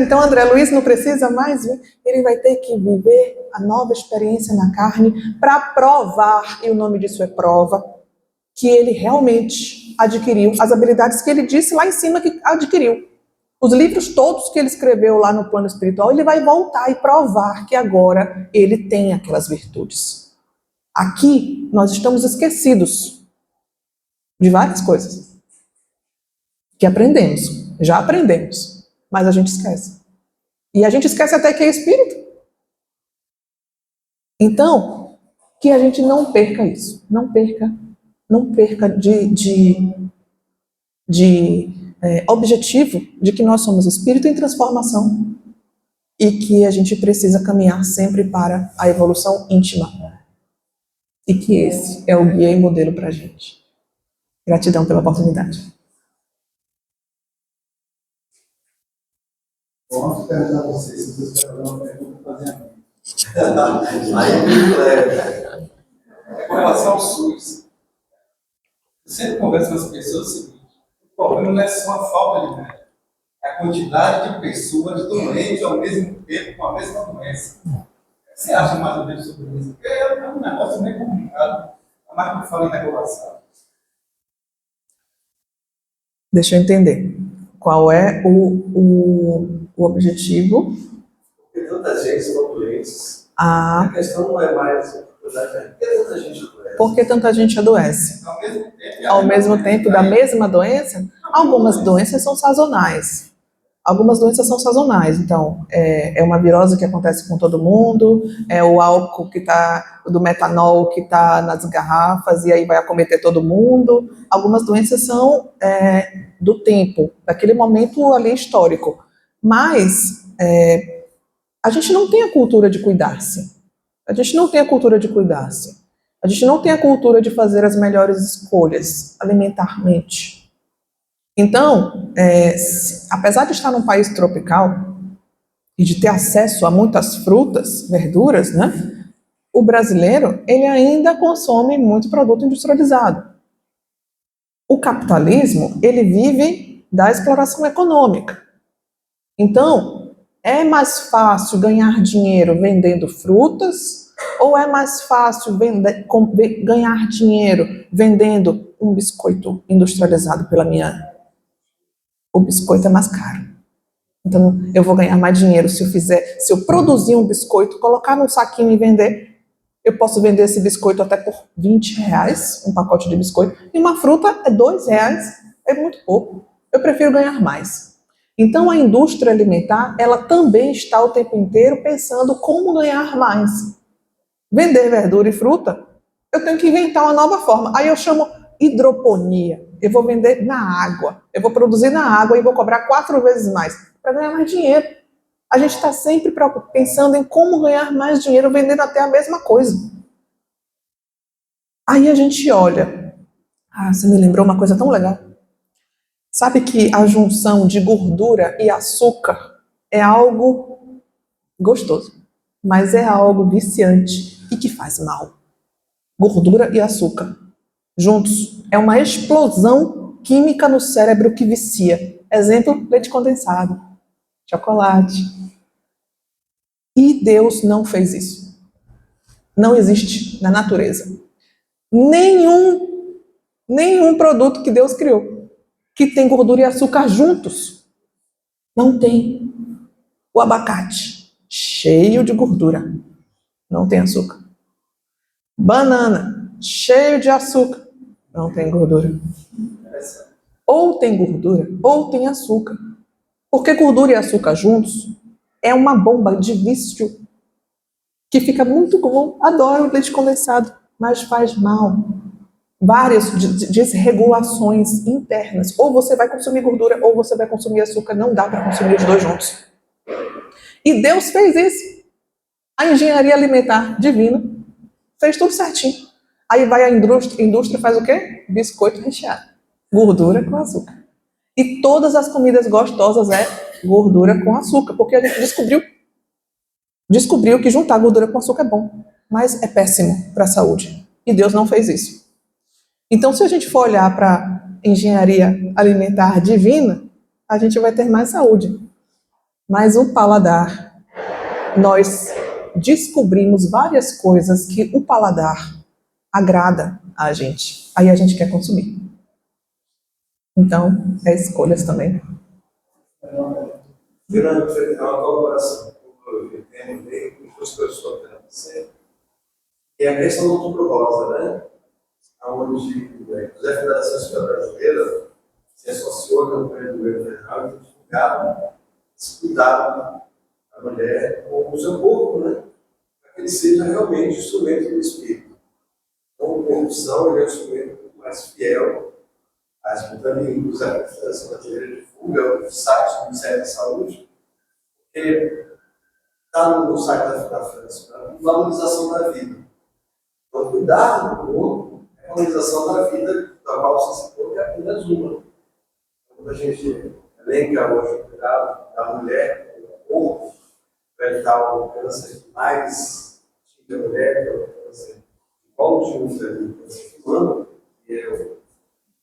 Então André Luiz não precisa mais vir. Ele vai ter que viver a nova experiência na carne para provar, e o nome disso é prova, que ele realmente adquiriu as habilidades que ele disse lá em cima que adquiriu. Os livros todos que ele escreveu lá no plano espiritual, ele vai voltar e provar que agora ele tem aquelas virtudes. Aqui, nós estamos esquecidos de várias coisas que aprendemos, já aprendemos, mas a gente esquece. E a gente esquece até que é espírito. Então, que a gente não perca isso, não perca de objetivo de que nós somos espírito em transformação e que a gente precisa caminhar sempre para a evolução íntima. E que esse é o guia e modelo para a gente. Gratidão pela oportunidade. Posso perguntar a vocês se vocês querem fazer uma pergunta para fazer a mim. Aí muito leve. Com relação ao SUS, eu sempre converso com as pessoas o seguinte: o problema não é só a falta de médico, é a quantidade de pessoas doentes ao mesmo tempo com a mesma doença. O que você acha mais ou menos sobre isso? Porque é um negócio meio complicado. A máquina fala em regulação. Deixa eu entender. Qual é o objetivo? Porque tanta gente são doentes. A A questão não é mais por que tanta gente adoece. Por que tanta gente adoece? Ao mesmo tempo, Da mesma doença? Algumas doenças são sazonais. Então, é uma virose que acontece com todo mundo, é o álcool do metanol que está nas garrafas e aí vai acometer todo mundo. Algumas doenças são do tempo, daquele momento ali histórico. Mas a gente não tem a cultura de cuidar-se. A gente não tem a cultura de fazer as melhores escolhas alimentarmente. Então, apesar de estar num país tropical e de ter acesso a muitas frutas, verduras, né, o brasileiro ele ainda consome muito produto industrializado. O capitalismo ele vive da exploração econômica. Então, é mais fácil ganhar dinheiro vendendo frutas ou é mais fácil ganhar dinheiro vendendo um biscoito industrializado pela minha... O biscoito é mais caro. Então, eu vou ganhar mais dinheiro se eu produzir um biscoito, colocar num saquinho e vender. Eu posso vender esse biscoito até por R$20, um pacote de biscoito. E uma fruta é R$2, é muito pouco. Eu prefiro ganhar mais. Então, a indústria alimentar, ela também está o tempo inteiro pensando como ganhar mais. Vender verdura e fruta, eu tenho que inventar uma nova forma. Aí eu chamo hidroponia. Eu vou vender na água. Eu vou produzir na água e vou cobrar 4 vezes mais para ganhar mais dinheiro. A gente está sempre pensando em como ganhar mais dinheiro vendendo até a mesma coisa. Aí a gente olha. Você me lembrou uma coisa tão legal. Sabe que a junção de gordura e açúcar é algo gostoso, mas é algo viciante e que faz mal. Gordura e açúcar juntos é uma explosão química no cérebro que vicia. Exemplo, leite condensado, chocolate. E Deus não fez isso. Não existe na natureza nenhum produto que Deus criou que tem gordura e açúcar juntos. Não tem. O abacate, cheio de gordura, não tem açúcar. Banana, cheio de açúcar, não tem gordura. Ou tem gordura, ou tem açúcar. Porque gordura e açúcar juntos é uma bomba de vício que fica muito bom. Adoro leite condensado, mas faz mal. Várias desregulações internas. Ou você vai consumir gordura, ou você vai consumir açúcar. Não dá para consumir os dois juntos. E Deus fez isso. A engenharia alimentar divina fez tudo certinho. Aí vai a indústria faz o quê? Biscoito recheado. Gordura com açúcar. E todas as comidas gostosas é gordura com açúcar, porque a gente descobriu que juntar gordura com açúcar é bom, mas é péssimo para a saúde. E Deus não fez isso. Então, se a gente for olhar para engenharia alimentar divina, a gente vai ter mais saúde. Mas o paladar, nós descobrimos várias coisas que o paladar agrada a gente. Aí a gente quer consumir. Então, é escolhas também. Virando uma colaboração com o que eu entendo bem, com duas coisas que eu estou tendo você, e a questão do Outubro Rosa, né? Onde a Federação Escolar Brasileira se associou à campanha do governo federal e divulgaram esse cuidado da mulher com o seu corpo, né? Para que ele seja realmente instrumento do Espírito. Então, a corrupção é um instrumento muito mais fiel às vitaminas, a Federação Brasileira divulga o site do Ministério da Saúde, porque está no site da Federação, valorização da vida. Então, cuidar do corpo é a valorização da vida, da qual você citou, que é apenas uma. Quando a gente elenca hoje o cuidado da mulher, do corpo, para evitar o câncer mais da mulher, que é o câncer de colo de útero, câncer de mama, que é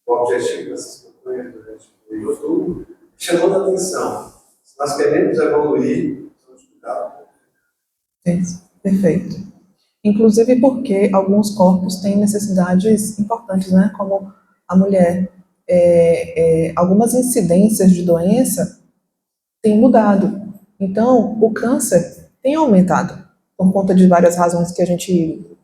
o objetivo dessas campanhas durante o mês de outubro, chamando a atenção. Se nós queremos evoluir, precisamos cuidar. Perfeito. Inclusive porque alguns corpos têm necessidades importantes, né? Como a mulher. Algumas incidências de doença têm mudado. Então, o câncer tem aumentado por conta de várias razões que a gente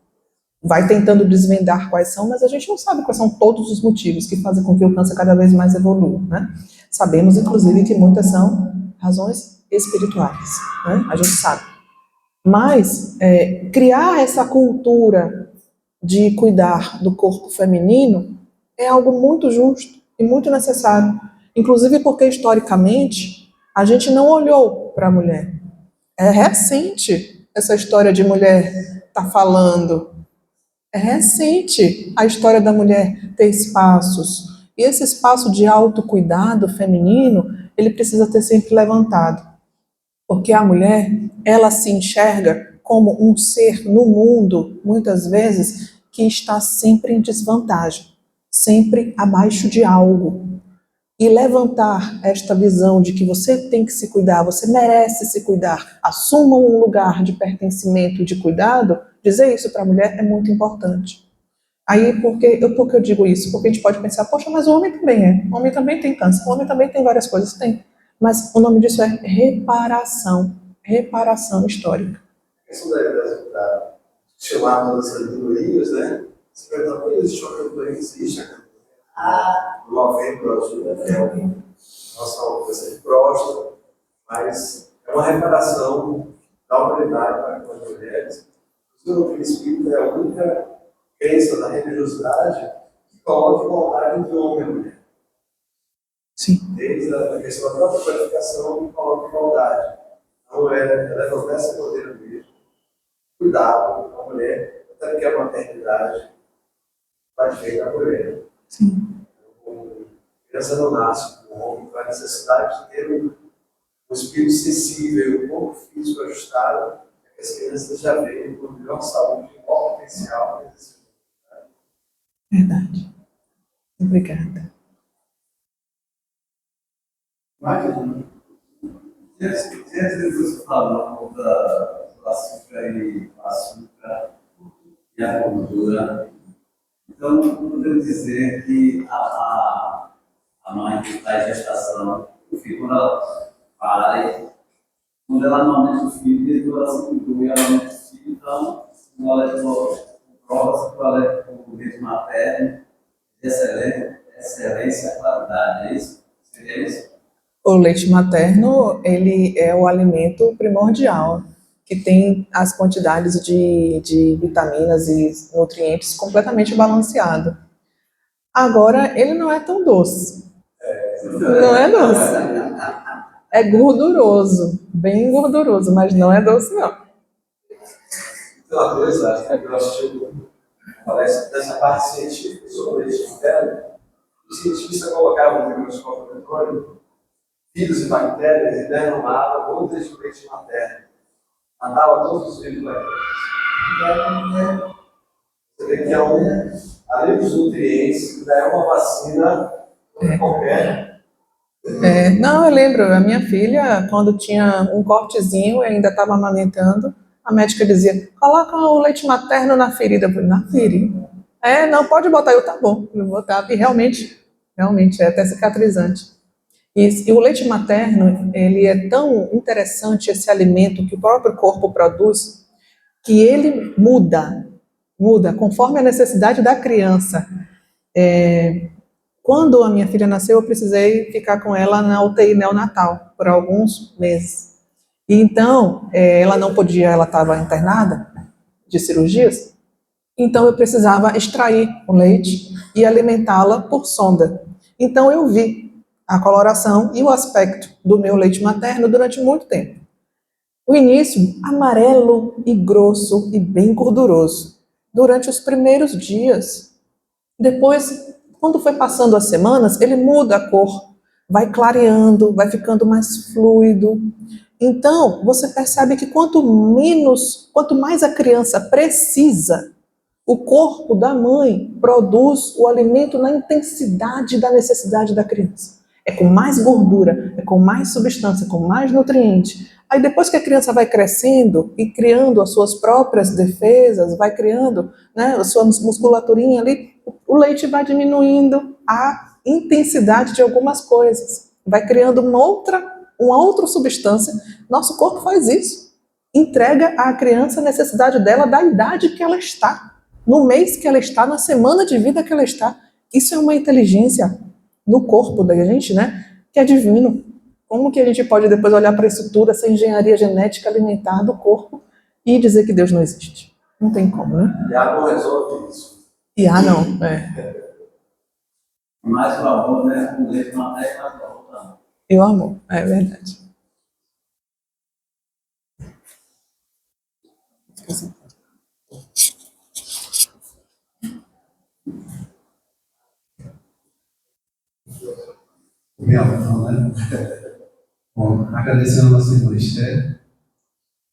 vai tentando desvendar quais são, mas a gente não sabe quais são todos os motivos que fazem com que o câncer cada vez mais evolua, né? Sabemos, inclusive, que muitas são razões espirituais, né? A gente sabe. Mas criar essa cultura de cuidar do corpo feminino é algo muito justo e muito necessário. Inclusive porque, historicamente, a gente não olhou para a mulher. É recente essa história de mulher estar falando. É recente a história da mulher ter espaços. E esse espaço de autocuidado feminino, ele precisa ter sempre levantado. Porque a mulher, ela se enxerga como um ser no mundo, muitas vezes, que está sempre em desvantagem, sempre abaixo de algo. E levantar esta visão de que você tem que se cuidar, você merece se cuidar, assuma um lugar de pertencimento, de cuidado, dizer isso para a mulher é muito importante. Aí, por que eu digo isso? Porque a gente pode pensar, poxa, mas o homem também é. O homem também tem câncer, o homem também tem várias coisas, tem. Mas o nome disso é reparação. Reparação histórica. A questão da chamar todas essas minorias, né? Você pergunta, por que existe uma campanha? Existe a campanha. Novembro Azul, né? Nossa alcance de próstata, mas é uma reparação da humanidade para com as mulheres. O doutrina espírita é a única crença da religiosidade que coloca igualdade entre homem e mulher. Sim. Desde a questão da própria qualificação que coloca igualdade. A mulher, ela levanta essa bandeira mesmo. Cuidado com a mulher, até porque a maternidade vai chegar da mulher. Sim. A criança não nasce com o homem, com a necessidade de ter um espírito sensível, um corpo físico ajustado, para que as crianças já venham com melhor saúde, igual potencial. Verdade. Obrigada. Imagina, antes de você falar do açúcar e a gordura, então podemos dizer que a mãe que está em gestação, o filho, quando ela pare, quando ela amamenta o filho, desde que ela se cuidou e amamenta o filho, então, quando ela prova-se que ela é o leite materno, de excelência, qualidade, é isso? Seria isso? O leite materno, ele é o alimento primordial, que tem as quantidades de vitaminas e nutrientes completamente balanceado. Agora, ele não é tão doce. Não é doce. É gorduroso, bem gorduroso, mas não é doce, não. Então, a coisa, eu assisti Parece dessa parte científica sobre o leite materno, os cientistas colocavam no microscópio eletrônico vírus e bactérias e deram uma água ou desde o leite materno. Matava todos os vírus e bactérias. Você vê que além dos nutrientes, que é uma vacina qualquer. Não, eu lembro, a minha filha, quando tinha um cortezinho, ainda estava amamentando, a médica dizia, coloca o leite materno na ferida. Eu falei, na ferida? Não, pode botar. Eu, tá bom, eu botava. E realmente é até cicatrizante. E o leite materno, ele é tão interessante, esse alimento que o próprio corpo produz, que ele muda conforme a necessidade da criança. Quando a minha filha nasceu, eu precisei ficar com ela na UTI neonatal por alguns meses. E então, ela não podia, ela estava internada de cirurgias, então eu precisava extrair o leite e alimentá-la por sonda. Então eu vi a coloração e o aspecto do meu leite materno durante muito tempo. O início, amarelo e grosso e bem gorduroso, durante os primeiros dias. Depois, quando foi passando as semanas, ele muda a cor, vai clareando, vai ficando mais fluido. Então, você percebe que quanto mais a criança precisa, o corpo da mãe produz o alimento na intensidade da necessidade da criança. É com mais gordura, é com mais substância, com mais nutriente. Aí depois que a criança vai crescendo e criando as suas próprias defesas, vai criando, né, a sua musculaturinha ali, o leite vai diminuindo a intensidade de algumas coisas. Vai criando uma outra substância. Nosso corpo faz isso. Entrega à criança a necessidade dela da idade que ela está, no mês que ela está, na semana de vida que ela está. Isso é uma inteligência no corpo da gente, né? Que é divino. Como que a gente pode depois olhar para isso tudo, essa engenharia genética alimentar do corpo e dizer que Deus não existe? Não tem como, né? E a água resolve isso. E não, Mais o amor, né? O leite materno, mais o amor também. E o amor, é verdade. Real, né? Bom, agradecendo a nossa irmã Esther.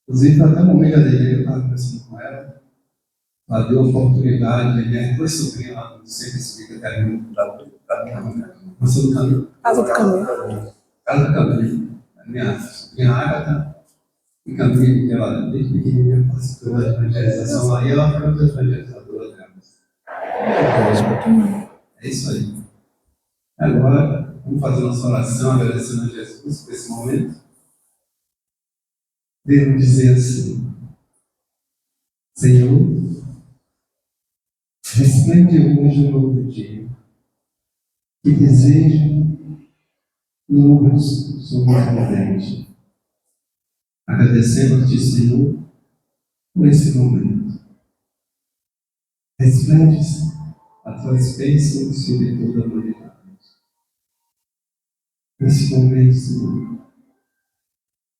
Inclusive, até o momento da igreja, eu estava conversando com ela. Ela deu a oportunidade, minha duas sobrinhas lá do centro explica caminho da minha mãe. Você do caminho? Casa do caminho. Casa do caminho. A minha sobrinha Agatha, e caminho, ela desde pequenininha participou da evangelização lá, e ela foi uma evangelizadora dela. É isso aí. Agora, vamos fazer nossa oração, agradecendo a Jesus por esse momento. Devo dizer assim: Senhor, resplende hoje um novo dia, que desejo luz sobre a mente. Agradecemos-te, Senhor, por esse momento. Resplende a tua bênção sobre toda a humanidade. Nesse momento, Senhor,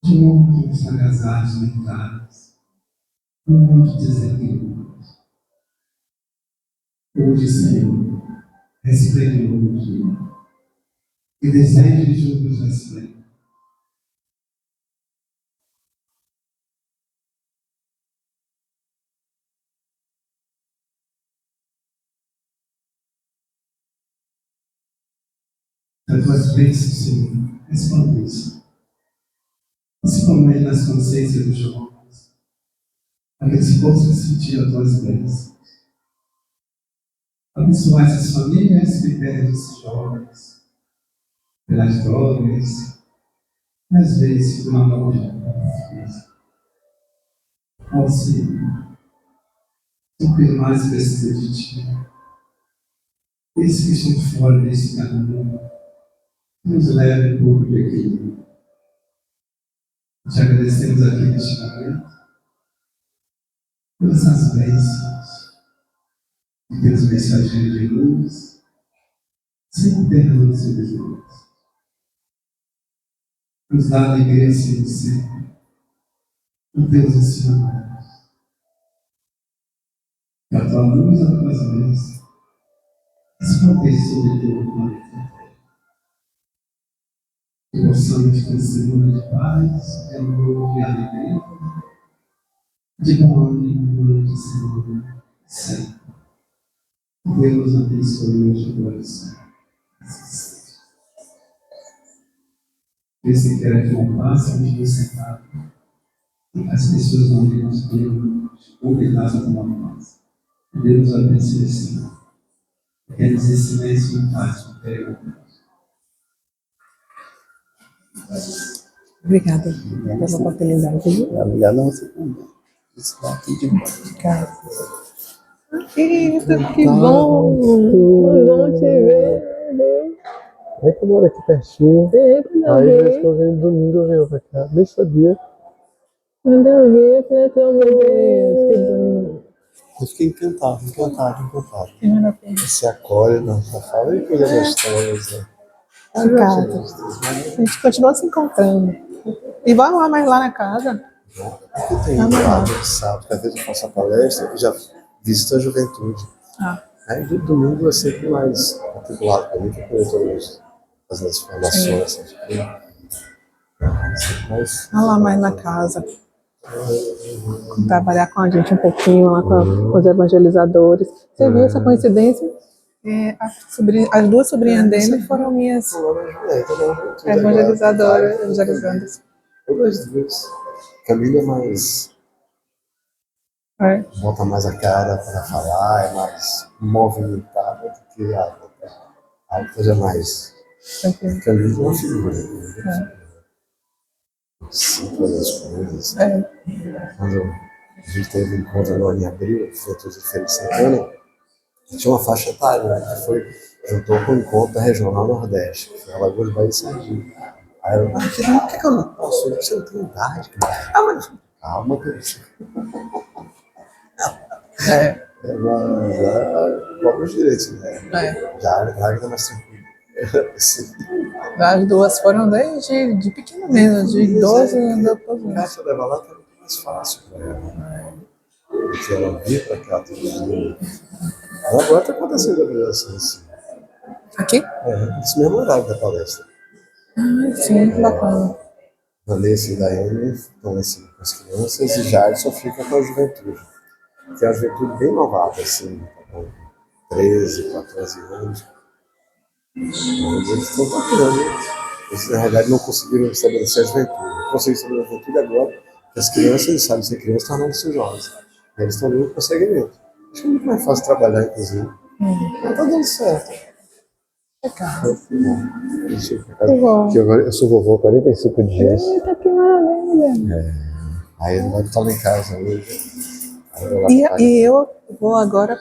de muitos agasalhos mentais, muitos desequilíbrios. Hoje, Senhor, resplende o novo dia. E desejo de juntos resplende. As tuas bênçãos, Senhor, resplandecem. Principalmente nas consciências dos jovens, para que eles possam sentir as tuas bênçãos. Abençoar essas famílias que perdem esses jovens pelas drogas, às vezes por uma nova justiça. Ó Senhor, o que mais precisa de Ti. Esses que estão fora desse caminho, nos leve um pouco de equilíbrio. Te agradecemos aqui neste momento pelas essas bênçãos e pelos mensageiros de luz, sempre derramando sobre nós. Nos dá alegria, Senhor, sempre, por teus ensinamentos. Que a traz a luz às tuas mãos. Resplandeça sobre teu planeta. Que possamos ter semana de paz, de amor e alegria, de bom ânimo durante a semana, sempre. Deus abençoe hoje o coração. Esse quer que não passe onde você está. As pessoas não venham convidar a tomar paz. Deus abençoe, Senhor. Quer dizer silêncio em paz, não quero. Obrigada pela oportunidade. Obrigado a você também. Isso daqui de boa. Obrigada. Eita, que bom! Que bom te ver. É que eu moro aqui pertinho. Aí eu estou vendo domingo, eu venho pra cá. Nem sabia. Manda ver, meu Deus, que bom. Eu fiquei encantado. Que maravilha. Você acolhe, não só fala e coisa gostosa. Obrigada. A gente continua se encontrando. E vamos lá mais lá na casa. Eu tenho lado, sábado, que às vezes eu faço a palestra e já visito a juventude. Ah. Aí do domingo é sempre mais articulado para mim, que eu todas as informações. Mas Vamos lá mais na casa. Trabalhar com a gente um pouquinho lá com os evangelizadores. Você viu essa coincidência? As duas sobrinhas dele foram minhas evangelizadoras, evangelizandas. todas duas. Camila é mais. Bota mais a cara para falar, é mais movimentada do que a outra. A outra já é mais. Camila é uma figura. Sim, todas as coisas. Quando a gente teve um encontro agora em abril, que foi tudo de Feira de Santana, tinha uma faixa etária, né, que foi, juntou com o encontro da Regional Nordeste, que foi Alagoas, Bahia e Sergipe. Aí eu, por que eu não posso? Você não tem idade, cara. Mas calma, Deus. Logo os direitos, né? Já tá mais tranquilo. As duas foram desde pequena mesmo, de 12 anos. Se eu levar lá, tá muito mais fácil para ela. Porque ela vir para cá todo dia. Ela agora está acontecendo a organização assim. Aqui? Esse mesmo horário da palestra. Sim, que bacana. Vanessa e Daiane estão lá em cima com as crianças e Jadson fica com a juventude. Que é a juventude bem novata, assim, com 13, 14 anos. Mas eles estão tocando. Eles, na realidade, não conseguiram estabelecer a juventude. Conseguiram estabelecer a juventude agora, que as crianças, eles sabem ser crianças, tornam-se jovens. Eles estão vindo com segmento. Acho que é muito mais fácil trabalhar, inclusive. Mas tá dando certo. Legal. Que bom. Que agora eu sou vovô há 45 dias. Eita, que maravilha. Aí ele vai estar lá em casa hoje. E eu vou agora